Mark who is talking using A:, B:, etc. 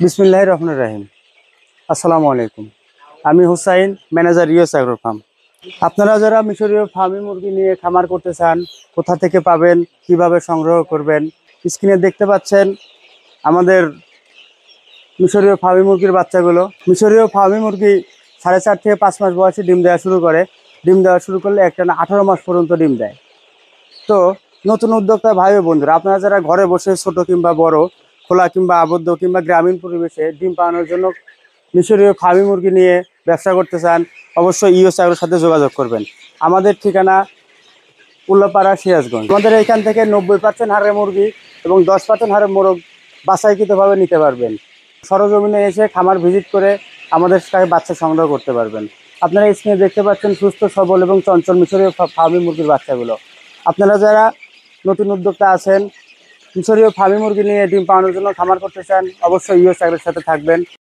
A: বিসমিল্লাহির রহমানির রহিম। আসসালামু আলাইকুম। আমি Hussain, manager US agro farm. আপনারা যারা মিশরীয় ফার্মি মুরগি নিয়ে খামার করতে চান, কোথা থেকে পাবেন, কিভাবে সংগ্রহ করবেন, স্ক্রিনে দেখতে পাচ্ছেন আমাদের মিশরীয় ফার্মি মুরগির বাচ্চাগুলো। মিশরীয় ফার্মি মুরগি 4.5 থেকে 5 মাস বয়সে ডিম দেওয়া শুরু করে। ডিম দেওয়া শুরু করলে একটানা 18 মাস পর্যন্ত ডিম দেয়। তো নতুন উদ্যোক্তা ভাই ও বন্ধুরা, আপনারা যারা ঘরে বসে ছোট কিংবা বড়, খোলা কিংবা আবদ্ধ কিংবা গ্রামীণ পরিবেশে ডিম পাওয়ানোর জন্য মিশরীয় ফার্মি মুরগি নিয়ে ব্যবসা করতে চান, অবশ্যই ইউএস অ্যাগ্রোর সাথে যোগাযোগ করবেন। আমাদের ঠিকানা উল্লাপাড়া, সিরাজগঞ্জ। আমাদের এখান থেকে 90% হারের মুরগি এবং 10% হারের মোরগ বাছাইকৃতভাবে নিতে পারবেন। সরজমিনে এসে খামার ভিজিট করে আমাদের কাছে বাচ্চা সংগ্রহ করতে পারবেন। আপনারা স্ক্রিনে দেখতে পাচ্ছেন সুস্থ সবল এবং চঞ্চল মিশরীয় ফার্মি মুরগির বাচ্চাগুলো। আপনারা যারা নতুন উদ্যোক্তা আছেন, মিশরীয় ফার্মি মুরগি নিয়ে ডিম পাওয়ানোর জন্য খামার করতে চান, অবশ্যই ইউএস অ্যাগ্রোর সাথে থাকবেন।